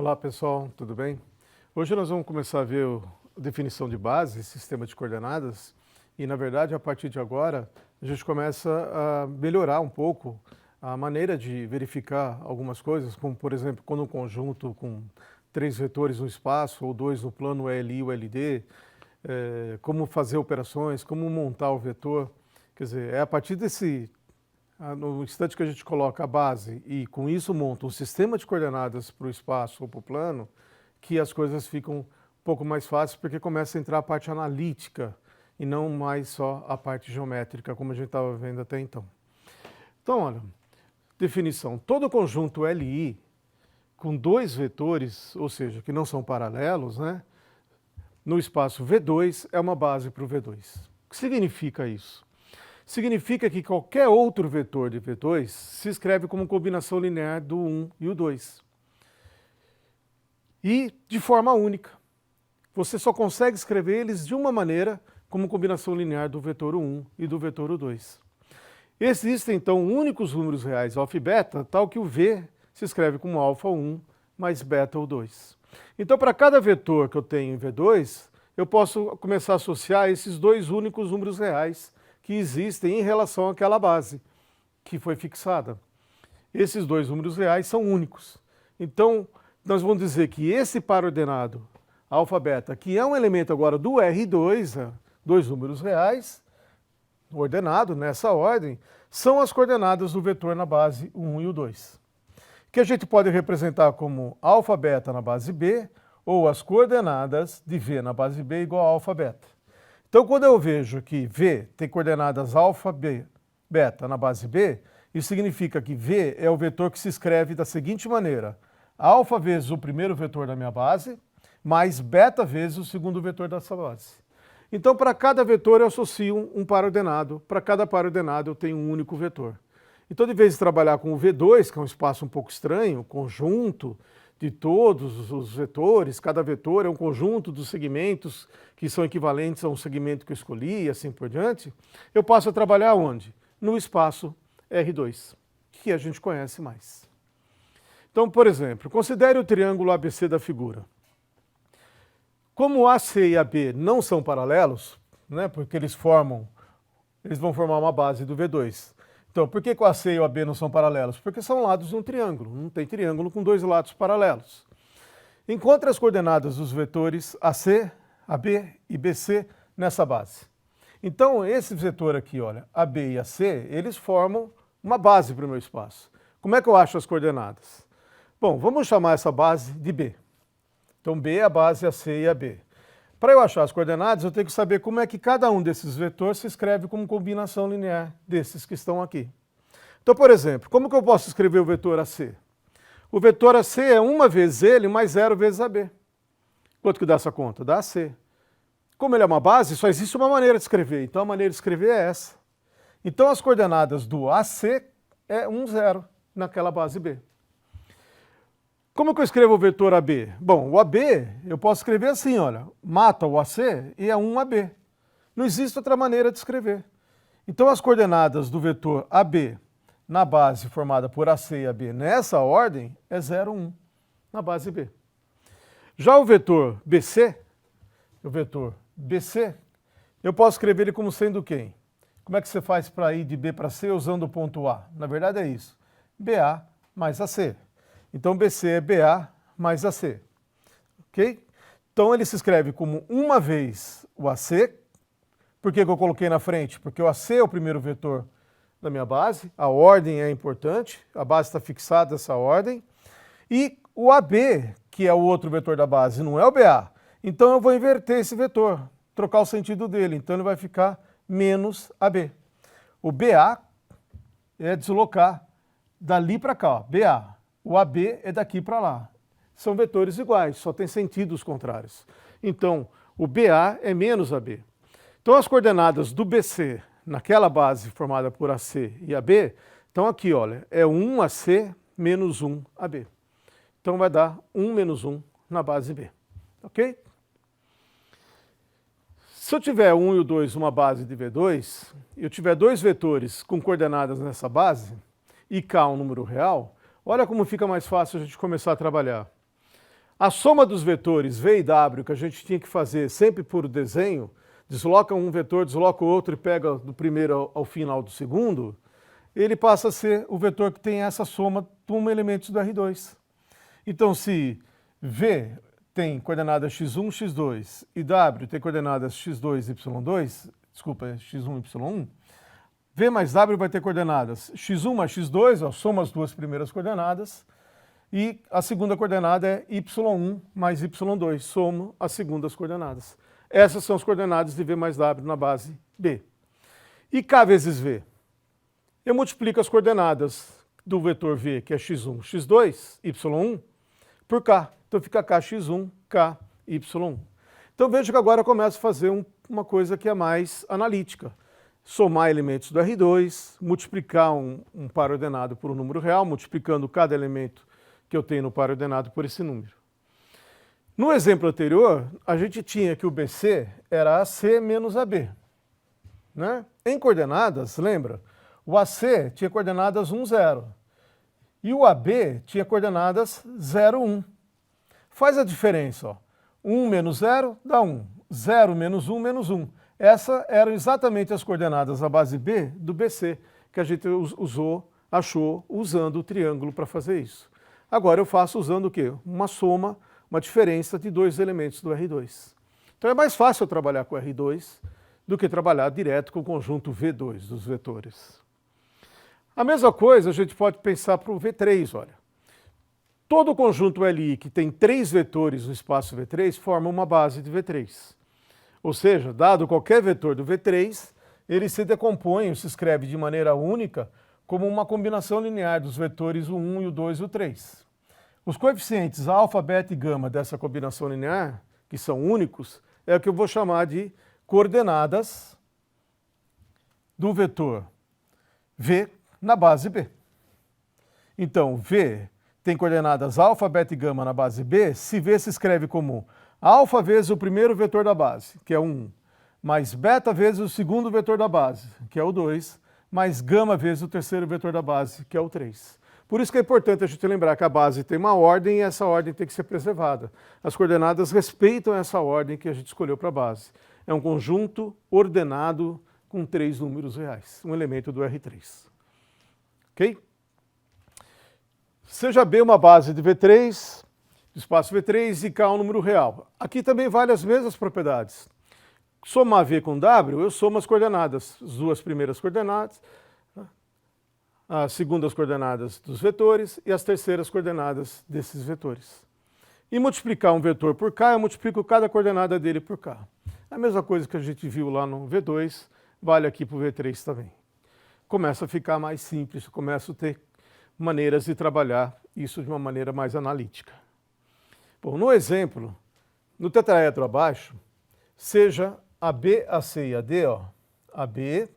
Olá pessoal, tudo bem? Hoje nós vamos começar a ver a definição de base, sistema de coordenadas, e na verdade a partir de agora a gente começa a melhorar um pouco a maneira de verificar algumas coisas, como por exemplo quando um conjunto com 3 vetores no espaço ou 2 no plano LI e LD, como fazer operações, como montar o vetor, quer dizer, é a partir no instante que a gente coloca a base e com isso monta um sistema de coordenadas para o espaço ou para o plano, que as coisas ficam um pouco mais fáceis, porque começa a entrar a parte analítica e não mais só a parte geométrica, como a gente estava vendo até então. Então, olha, definição. Todo conjunto LI com 2 vetores, ou seja, que não são paralelos, né, no espaço V2 é uma base para o V2. O que significa isso? Significa que qualquer outro vetor de V2 se escreve como combinação linear do 1 e o 2. E de forma única. Você só consegue escrever eles de uma maneira, como combinação linear do vetor 1 e do vetor 2. Existem, então, únicos números reais alfa e beta, tal que o V se escreve como alfa 1 mais beta 2. Então, para cada vetor que eu tenho em V2, eu posso começar a associar esses dois únicos números reais que existem em relação àquela base que foi fixada. Esses dois números reais são únicos. Então, nós vamos dizer que esse par ordenado alfa beta, que é um elemento agora do R2, dois números reais, ordenado nessa ordem, são as coordenadas do vetor na base 1 e o 2. Que a gente pode representar como alfa beta na base B, ou as coordenadas de V na base B igual a alfa beta. Então, quando eu vejo que V tem coordenadas alfa, beta na base B, isso significa que V é o vetor que se escreve da seguinte maneira: alfa vezes o primeiro vetor da minha base, mais beta vezes o segundo vetor dessa base. Então, para cada vetor eu associo um par ordenado, para cada par ordenado eu tenho um único vetor. Então, de vez de trabalhar com o V2, que é um espaço um pouco estranho, conjunto de todos os vetores, cada vetor é um conjunto dos segmentos que são equivalentes a um segmento que eu escolhi e assim por diante, eu passo a trabalhar onde? No espaço R2, que a gente conhece mais. Então, por exemplo, considere o triângulo ABC da figura. Como o AC e AB não são paralelos, né, porque eles vão formar uma base do V2. Então, por que o AC e o AB não são paralelos? Porque são lados de um triângulo, não tem triângulo com dois lados paralelos. Encontre as coordenadas dos vetores AC, AB e BC nessa base. Então, esse vetor aqui, olha, AB e AC, eles formam uma base para o meu espaço. Como é que eu acho as coordenadas? Bom, vamos chamar essa base de B. Então, B é a base AC e AB. Para eu achar as coordenadas, eu tenho que saber como é que cada um desses vetores se escreve como combinação linear desses que estão aqui. Então, por exemplo, como que eu posso escrever o vetor AC? O vetor AC é 1 vezes ele mais 0 vezes AB. Quanto que dá essa conta? Dá AC. Como ele é uma base, só existe uma maneira de escrever. Então, a maneira de escrever é essa. Então, as coordenadas do AC é 1, 0 naquela base B. Como que eu escrevo o vetor AB? Bom, o AB eu posso escrever assim, olha, mata o AC e é 1AB. Não existe outra maneira de escrever. Então as coordenadas do vetor AB na base formada por AC e AB nessa ordem é 0, 1 na base B. Já o vetor BC, eu posso escrever ele como sendo quem? Como é que você faz para ir de B para C usando o ponto A? Na verdade é isso, BA mais AC. Então, BC é BA mais AC, ok? Então, ele se escreve como 1 vez o AC. Por que eu coloquei na frente? Porque o AC é o primeiro vetor da minha base, a ordem é importante, a base está fixada nessa ordem. E o AB, que é o outro vetor da base, não é o BA. Então, eu vou inverter esse vetor, trocar o sentido dele. Então, ele vai ficar menos AB. O BA é deslocar dali para cá, ó, BA. O AB é daqui para lá. São vetores iguais, só tem sentidos contrários. Então, o BA é menos AB. Então, as coordenadas do BC naquela base formada por AC e AB estão aqui, olha, é 1AC menos 1AB. Então, vai dar 1 menos 1 na base B. Ok? Se eu tiver 1 e o 2 uma base de V2, e eu tiver dois vetores com coordenadas nessa base, e K um número real, olha como fica mais fácil a gente começar a trabalhar. A soma dos vetores V e W, que a gente tinha que fazer sempre por desenho, desloca um vetor, desloca o outro e pega do primeiro ao final do segundo, ele passa a ser o vetor que tem essa soma de elementos do R2. Então, se V tem coordenadas x1, x2 e W tem coordenadas x2, y2, desculpa, x1, y1, V mais W vai ter coordenadas x1 mais x2, ó, soma as duas primeiras coordenadas, e a segunda coordenada é y1 mais y2, somo as segundas coordenadas. Essas são as coordenadas de V mais W na base B. E K vezes V? Eu multiplico as coordenadas do vetor V, que é x1, x2, y1, por K. Então fica kx1, k, y1. Então veja que agora eu começo a fazer uma coisa que é mais analítica. Somar elementos do R2, multiplicar um par ordenado por um número real, multiplicando cada elemento que eu tenho no par ordenado por esse número. No exemplo anterior, a gente tinha que o BC era AC menos AB. Né? Em coordenadas, lembra? O AC tinha coordenadas 1, 0. E o AB tinha coordenadas 0, 1. Faz a diferença. Ó. 1 menos 0 dá 1. 0 menos 1 menos 1. Essas eram exatamente as coordenadas da base B do BC, que a gente achou usando o triângulo para fazer isso. Agora eu faço usando o quê? Uma soma, uma diferença de dois elementos do R2. Então é mais fácil eu trabalhar com o R2 do que trabalhar direto com o conjunto V2 dos vetores. A mesma coisa a gente pode pensar para o V3, olha. Todo o conjunto LI que tem 3 vetores no espaço V3 forma uma base de V3. Ou seja, dado qualquer vetor do V3, ele se decompõe, se escreve de maneira única, como uma combinação linear dos vetores o 1, o 2 e o 3. Os coeficientes alfa, beta e gama dessa combinação linear, que são únicos, é o que eu vou chamar de coordenadas do vetor V na base B. Então, V tem coordenadas alfa, beta e gama na base B, se V se escreve como alfa vezes o primeiro vetor da base, que é o 1, mais beta vezes o segundo vetor da base, que é o 2, mais gama vezes o terceiro vetor da base, que é o 3. Por isso que é importante a gente lembrar que a base tem uma ordem e essa ordem tem que ser preservada. As coordenadas respeitam essa ordem que a gente escolheu para a base. É um conjunto ordenado com 3 números reais, um elemento do R3. Ok? Seja B uma base de V3, espaço V3 e K um número real. Aqui também vale as mesmas propriedades. Somar V com W, eu somo as coordenadas, as duas primeiras coordenadas, as segundas coordenadas dos vetores e as terceiras coordenadas desses vetores. E multiplicar um vetor por K, eu multiplico cada coordenada dele por K. A mesma coisa que a gente viu lá no V2, vale aqui para o V3 também. Começa a ficar mais simples, começa a ter maneiras de trabalhar isso de uma maneira mais analítica. Bom, no exemplo, no tetraedro abaixo, seja AB, AC e AD, ó, AB,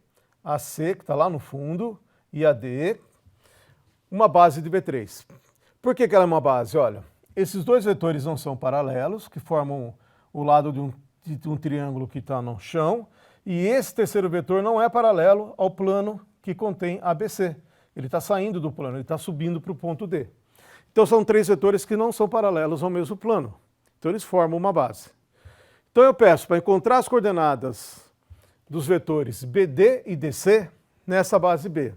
AC, que está lá no fundo, e AD, uma base de V3. Por que ela é uma base? Olha, esses dois vetores não são paralelos, que formam o lado de um triângulo que está no chão, e esse terceiro vetor não é paralelo ao plano que contém ABC. Ele está saindo do plano, ele está subindo para o ponto D. Então são 3 vetores que não são paralelos ao mesmo plano. Então eles formam uma base. Então eu peço para encontrar as coordenadas dos vetores BD e DC nessa base B.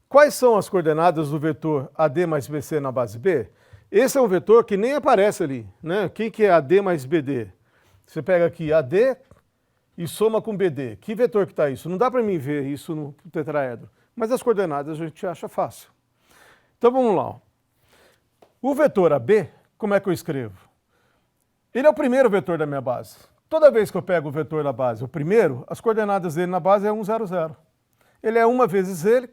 Quais são as coordenadas do vetor AD mais BC na base B? Esse é um vetor que nem aparece ali, né? Quem que é AD mais BD? Você pega aqui AD e soma com BD. Que vetor que está isso? Não dá para mim ver isso no tetraedro, mas as coordenadas a gente acha fácil. Então vamos lá. O vetor AB, como é que eu escrevo? Ele é o primeiro vetor da minha base. Toda vez que eu pego o vetor da base, o primeiro, as coordenadas dele na base é 1, 0, 0. Ele é uma vezes ele,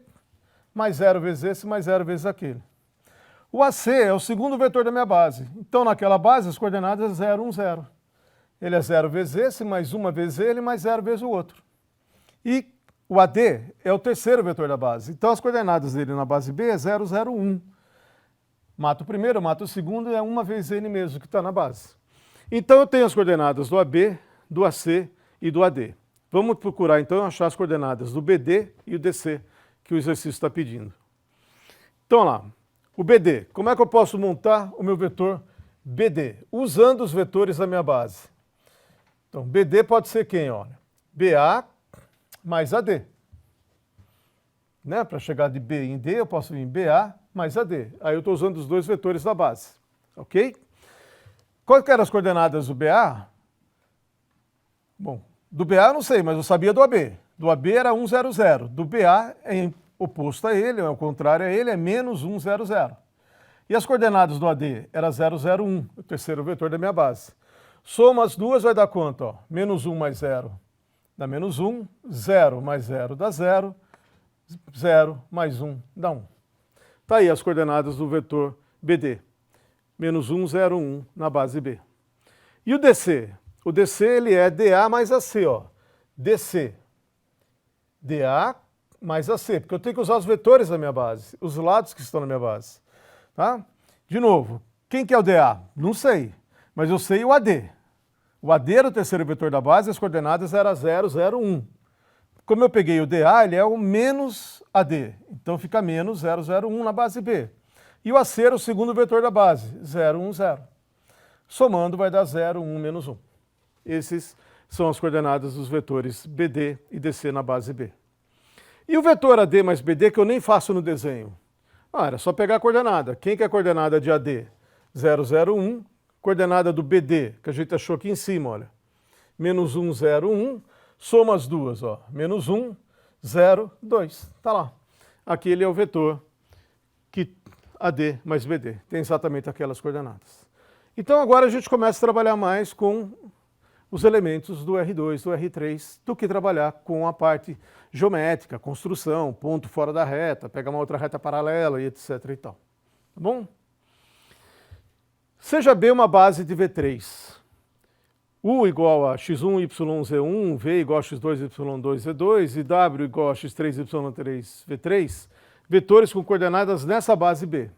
mais 0 vezes esse, mais 0 vezes aquele. O AC é o segundo vetor da minha base. Então, naquela base, as coordenadas é 0, 1, 0. Ele é 0 vezes esse, mais uma vezes ele, mais 0 vezes o outro. E o AD é o terceiro vetor da base. Então, as coordenadas dele na base B é 0, 0, 1. Mata o primeiro, mata o segundo, e é uma vez ele mesmo que está na base. Então, eu tenho as coordenadas do AB, do AC e do AD. Vamos procurar, então, achar as coordenadas do BD e o DC, que o exercício está pedindo. Então, lá, o BD. Como é que eu posso montar o meu vetor BD, usando os vetores da minha base. Então, BD pode ser quem? Olha, BA mais AD. Né? Para chegar de B em D, eu posso vir em BA mais AD. Aí eu estou usando os dois vetores da base. Ok? Quais eram as coordenadas do BA? Bom, do BA eu não sei, mas eu sabia do AB. Do AB era 1, 0, 0. Do BA é oposto a ele, é o contrário a ele, é menos 1, 0, 0. E as coordenadas do AD era 0, 0, 1, o terceiro vetor da minha base. Soma as duas, vai dar quanto? Ó? Menos 1 mais 0 dá menos 1, 0 mais 0 dá 0, 0 mais 1 dá 1. Está aí as coordenadas do vetor BD. Menos 1, 0, 1 na base B. E o DC? O DC ele é DA mais AC. Ó. DC. DA mais AC, porque eu tenho que usar os vetores da minha base, os lados que estão na minha base. Tá? De novo, quem que é o DA? Não sei, mas eu sei o AD. O AD era o terceiro vetor da base e as coordenadas eram 0, 0, 1. Como eu peguei o DA, ele é o menos AD, então fica menos 0, 0, 1 na base B. E o AC era o segundo vetor da base, 0, 1, 0. Somando vai dar 0, 1, menos 1. Esses são as coordenadas dos vetores BD e DC na base B. E o vetor AD mais BD que eu nem faço no desenho? Era só pegar a coordenada. Quem que é a coordenada de AD? 0, 0, 1. Coordenada do BD, que a gente achou aqui em cima, olha. Menos 1, 0, 1. Soma as duas, ó. Menos 1, 0, 2. Tá lá. Aqui ele é o vetor que AD mais BD. Tem exatamente aquelas coordenadas. Então agora a gente começa a trabalhar mais com os elementos do R2, do R3, do que trabalhar com a parte geométrica, construção, ponto fora da reta, pegar uma outra reta paralela e etc e tal. Tá bom? Seja B uma base de V3. U igual a x1, y, z1, V igual a x2, y2, z2 e W igual a x3, y3, v3, vetores com coordenadas nessa base B.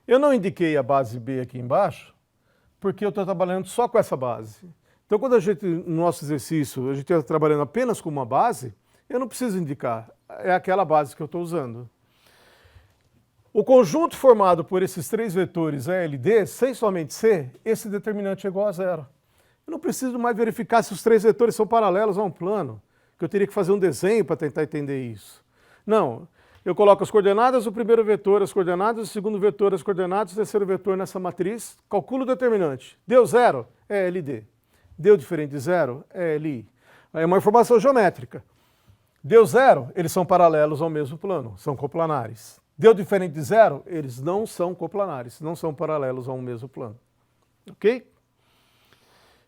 Eu não indiquei a base B aqui embaixo, porque eu estou trabalhando só com essa base. Então, quando a gente, no nosso exercício, a gente está trabalhando apenas com uma base, eu não preciso indicar, é aquela base que eu estou usando. O conjunto formado por esses três vetores E, L, D, sem somente C, esse determinante é igual a 0. Eu não preciso mais verificar se os três vetores são paralelos a um plano, que eu teria que fazer um desenho para tentar entender isso. Não, eu coloco as coordenadas do primeiro vetor, as coordenadas do segundo vetor, as coordenadas do terceiro vetor nessa matriz, calculo o determinante. Deu 0? É LD. Deu diferente de 0? É LI. É uma informação geométrica. Deu 0? Eles são paralelos ao mesmo plano, são coplanares. Deu diferente de 0? Eles não são coplanares, não são paralelos a um mesmo plano. Ok?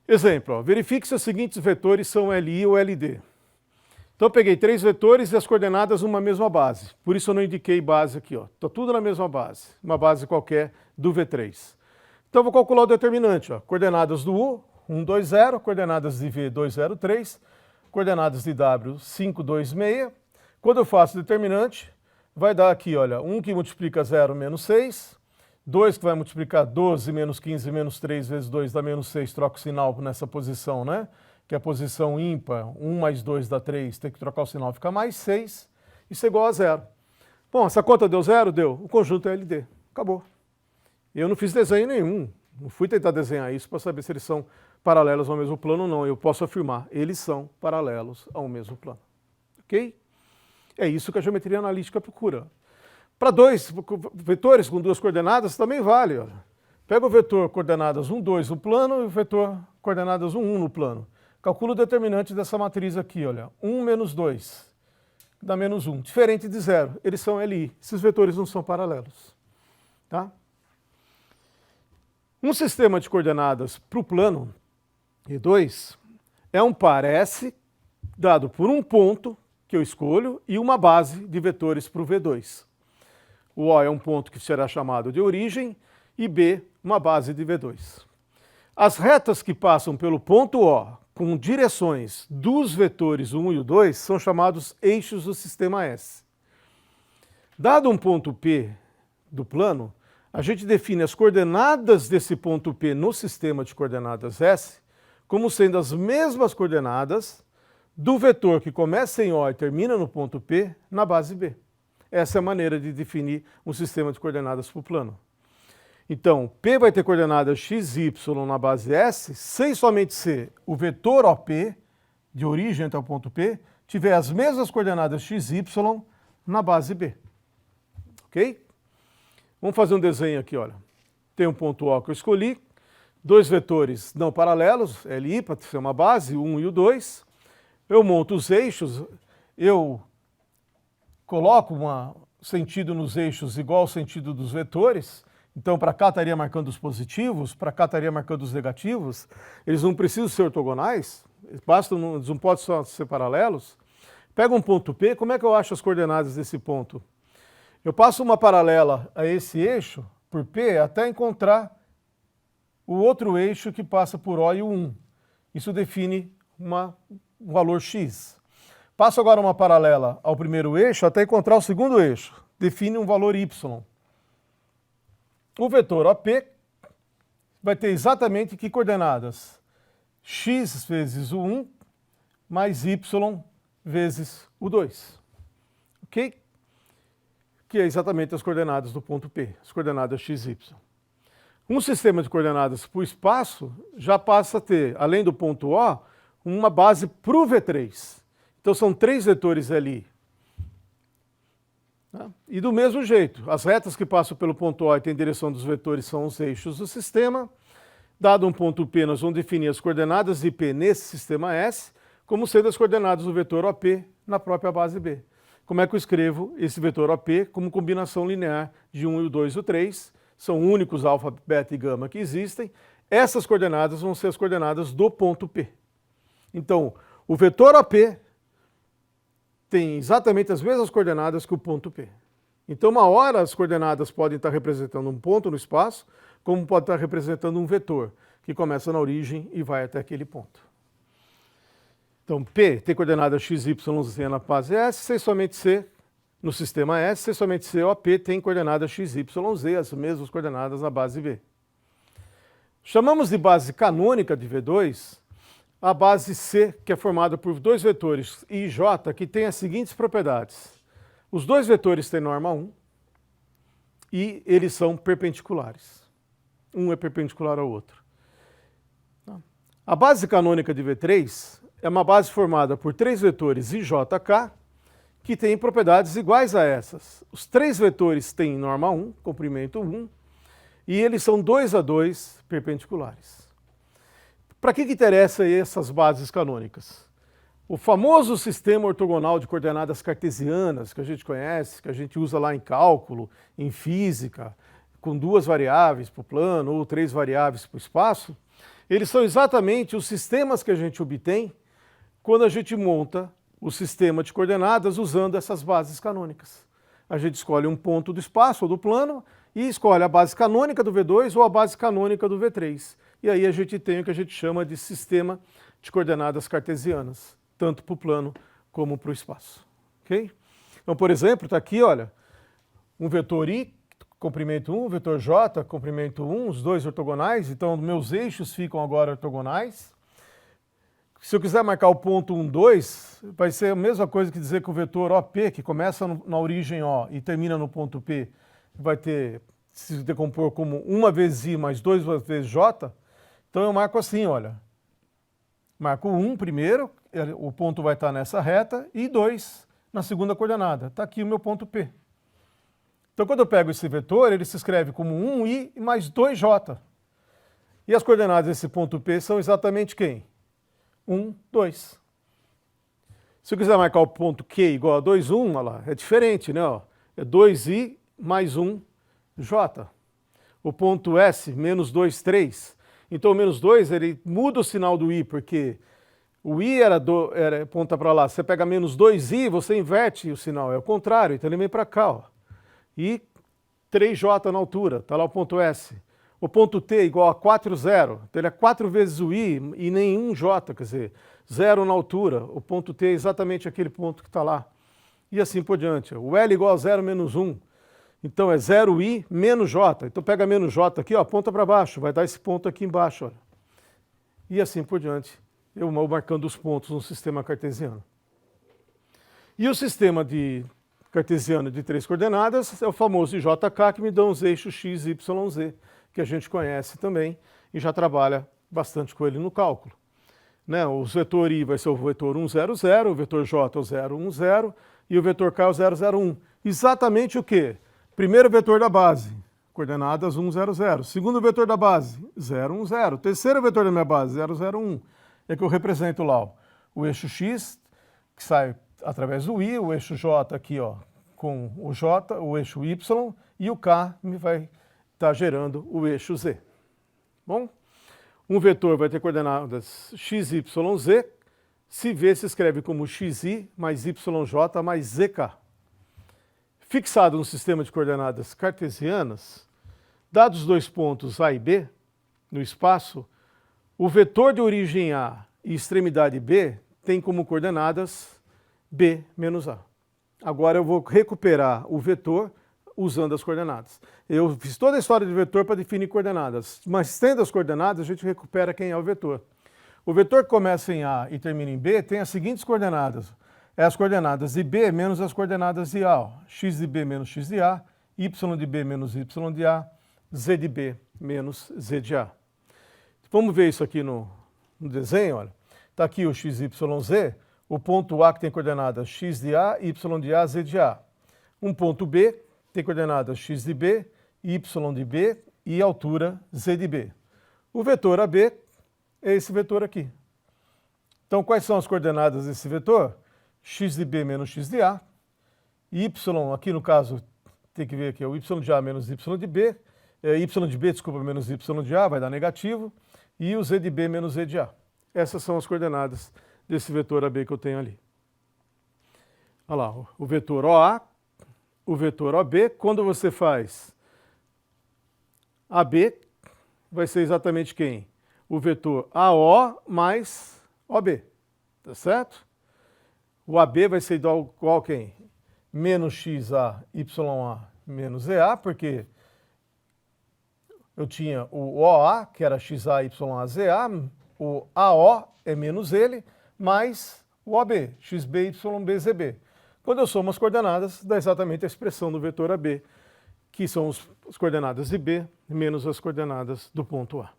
Exemplo, ó, verifique se os seguintes vetores são LI ou LD. Então eu peguei três vetores e as coordenadas numa mesma base. Por isso eu não indiquei base aqui. Está tudo na mesma base, uma base qualquer do V3. Então eu vou calcular o determinante. Ó, coordenadas do U, 1, 2, 0. Coordenadas de V, 2, 0, 3. Coordenadas de W, 5, 2, 6. Quando eu faço o determinante, vai dar aqui, olha, 1 que multiplica 0 menos 6. 2 que vai multiplicar 12 menos 15 menos 3 vezes 2 dá menos 6. Troca o sinal nessa posição, né? Que é a posição ímpar, 1 mais 2 dá 3, tem que trocar o sinal, fica mais 6, isso é igual a 0. Bom, essa conta deu 0? Deu. O conjunto é LD. Acabou. Eu não fiz desenho nenhum, não fui tentar desenhar isso para saber se eles são paralelos ao mesmo plano ou não. Eu posso afirmar, eles são paralelos ao mesmo plano. Ok? É isso que a geometria analítica procura. Para dois vetores com duas coordenadas também vale. Olha. Pega o vetor coordenadas 1, 2 no plano e o vetor coordenadas 1, 1 no plano. Calcula o determinante dessa matriz aqui, olha, 1 menos 2, dá menos 1, diferente de 0, eles são LI, esses vetores não são paralelos. Tá? Um sistema de coordenadas para o plano E2 é um par S dado por um ponto que eu escolho e uma base de vetores para o V2. O O é um ponto que será chamado de origem e B uma base de V2. As retas que passam pelo ponto O com direções dos vetores 1 e o 2 são chamados eixos do sistema S. Dado um ponto P do plano, a gente define as coordenadas desse ponto P no sistema de coordenadas S como sendo as mesmas coordenadas do vetor que começa em O e termina no ponto P na base B. Essa é a maneira de definir um sistema de coordenadas para o plano. Então, P vai ter coordenadas x, y na base S, sem somente ser o vetor OP, de origem até o ponto P, tiver as mesmas coordenadas x, y na base B. Ok? Vamos fazer um desenho aqui, olha. Tem um ponto O que eu escolhi, dois vetores não paralelos, LI para ser uma base, o 1 e o 2. Eu monto os eixos, eu coloco um sentido nos eixos igual ao sentido dos vetores. Então, para cá estaria marcando os positivos, para cá estaria marcando os negativos. Eles não precisam ser ortogonais, eles não podem só ser paralelos. Pega um ponto P, como é que eu acho as coordenadas desse ponto? Eu passo uma paralela a esse eixo, por P, até encontrar o outro eixo que passa por O e o 1. Isso define um valor x. Passo agora uma paralela ao primeiro eixo até encontrar o segundo eixo. Define um valor y. O vetor OP vai ter exatamente que coordenadas? X vezes o 1 mais y vezes o 2. Ok? Que é exatamente as coordenadas do ponto P, as coordenadas x, y. Um sistema de coordenadas para o espaço já passa a ter, além do ponto O, uma base para o V3. Então são 3 vetores ali. E do mesmo jeito, as retas que passam pelo ponto O e têm direção dos vetores são os eixos do sistema. Dado um ponto P, nós vamos definir as coordenadas de P nesse sistema S, como sendo as coordenadas do vetor OP na própria base B. Como é que eu escrevo esse vetor OP como combinação linear de 1 e o 2 e o 3? São únicos alfa, beta e gama que existem. Essas coordenadas vão ser as coordenadas do ponto P. Então, o vetor OP tem exatamente as mesmas coordenadas que o ponto P. Então, uma hora as coordenadas podem estar representando um ponto no espaço, como pode estar representando um vetor, que começa na origem e vai até aquele ponto. Então, P tem coordenada x, y, z na base S, sem somente ser no sistema S, sem somente ser OP tem coordenada x, y, z, as mesmas coordenadas na base V. Chamamos de base canônica de V2 a base C, que é formada por dois vetores I e J, que tem as seguintes propriedades. Os dois vetores têm norma 1 e eles são perpendiculares. Um é perpendicular ao outro. A base canônica de V3 é uma base formada por 3 vetores IJK, que têm propriedades iguais a essas. Os 3 vetores têm norma 1, comprimento 1, e eles são 2 a 2 perpendiculares. Para que interessam essas bases canônicas? O famoso sistema ortogonal de coordenadas cartesianas, que a gente conhece, que a gente usa lá em cálculo, em física, com 2 variáveis para o plano ou 3 variáveis para o espaço, eles são exatamente os sistemas que a gente obtém quando a gente monta o sistema de coordenadas usando essas bases canônicas. A gente escolhe um ponto do espaço ou do plano e escolhe a base canônica do V2 ou a base canônica do V3. E aí a gente tem o que a gente chama de sistema de coordenadas cartesianas, tanto para o plano como para o espaço. Okay? Então, por exemplo, está aqui, olha, um vetor I, comprimento 1, vetor J, comprimento 1, os dois ortogonais, então meus eixos ficam agora ortogonais. Se eu quiser marcar o ponto 1, 2, vai ser a mesma coisa que dizer que o vetor OP, que começa na origem O e termina no ponto P, vai se decompor como 1 vezes I mais 2 vezes J. Então eu marco assim, olha. Marco 1 primeiro, o ponto vai estar nessa reta, e 2 na segunda coordenada. Está aqui o meu ponto P. Então quando eu pego esse vetor, ele se escreve como 1I mais 2J. E as coordenadas desse ponto P são exatamente quem? 1, 2. Se eu quiser marcar o ponto Q igual a 2, 1, olha lá, é diferente, né? Ó. É 2I mais 1J. O ponto S, menos 2, 3. Então o menos 2, ele muda o sinal do I, porque o I era ponta para lá. Você pega menos 2I, você inverte o sinal, é o contrário, então ele vem para cá. Ó. E 3J na altura, está lá o ponto S. O ponto T igual a 4, 0. Então ele é 4 vezes o I e nenhum J, quer dizer, 0 na altura. O ponto T é exatamente aquele ponto que está lá. E assim por diante. O L igual a 0 menos 1. Então é 0I menos J. Então pega menos J aqui, ó, aponta para baixo. Vai dar esse ponto aqui embaixo. Olha. E assim por diante. Eu vou marcando os pontos no sistema cartesiano. E o sistema cartesiano de 3 coordenadas é o famoso IJK, que me dá os eixos x, y, z. que a gente conhece também e já trabalha bastante com ele no cálculo. Né? O vetor I vai ser o vetor 1, 0, 0, o vetor J é o 0, 1, 0 e o vetor K é o 0, 0, 1. Exatamente o quê? Primeiro vetor da base, coordenadas 1, 0, 0. Segundo vetor da base, 0, 1, 0. Terceiro vetor da minha base, 0, 0, 1. É que eu represento lá o eixo X, que sai através do I, o eixo J aqui ó, com o J, o eixo Y, e o K me vai estar gerando o eixo Z. Bom? Um vetor vai ter coordenadas x, y, z. Se v se escreve como xi mais yj mais zk. Fixado no sistema de coordenadas cartesianas, dados os dois pontos A e B no espaço, o vetor de origem A e extremidade B tem como coordenadas B menos A. Agora eu vou recuperar o vetor usando as coordenadas. Eu fiz toda a história de vetor para definir coordenadas, mas tendo as coordenadas a gente recupera quem é o vetor. O vetor que começa em A e termina em B tem as seguintes coordenadas. É as coordenadas de B menos as coordenadas de A. Ó. X de B menos x de A, y de B menos y de A, z de B menos z de A. Vamos ver isso aqui no desenho. Olha. Está aqui o x, y, z, o ponto A que tem coordenadas x de A, y de A, z de A. Um ponto B tem coordenadas x de B, y de B e altura z de B. O vetor AB é esse vetor aqui. Então, quais são as coordenadas desse vetor? X de B menos x de A, y, aqui no caso, tem que ver aqui, é o y de A menos y de B, y de B, desculpa, menos y de A, vai dar negativo, e o z de B menos z de A. Essas são as coordenadas desse vetor AB que eu tenho ali. Olha lá, o vetor OA, o vetor OB, quando você faz AB, vai ser exatamente quem? O vetor AO mais OB, tá certo? O AB vai ser igual a quem? Menos XA, YA menos EA, porque eu tinha o OA, que era XA, YA, ZA, o AO é menos ele, mais o OB, XB, YB, ZB. Quando eu somo as coordenadas, dá exatamente a expressão do vetor AB, que são as coordenadas de B menos as coordenadas do ponto A.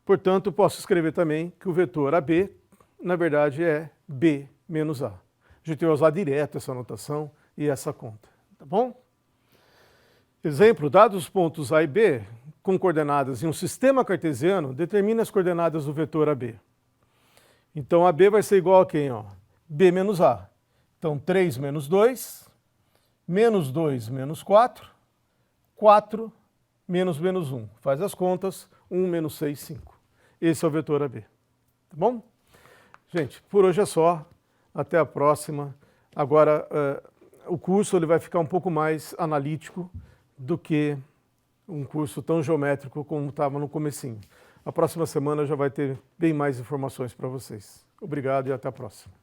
Portanto, posso escrever também que o vetor AB, na verdade, é B menos A. A gente vai usar direto essa notação e essa conta, tá bom? Exemplo, dados os pontos A e B com coordenadas em um sistema cartesiano, determina as coordenadas do vetor AB. Então, AB vai ser igual a quem? Ó? B menos A. Então, 3 menos 2, menos 2 menos 4, 4 menos menos 1. Faz as contas, 1 menos 6, 5. Esse é o vetor AB. Tá bom? Gente, por hoje é só. Até a próxima. Agora, o curso ele vai ficar um pouco mais analítico do que um curso tão geométrico como estava no comecinho. A próxima semana já vai ter bem mais informações para vocês. Obrigado e até a próxima.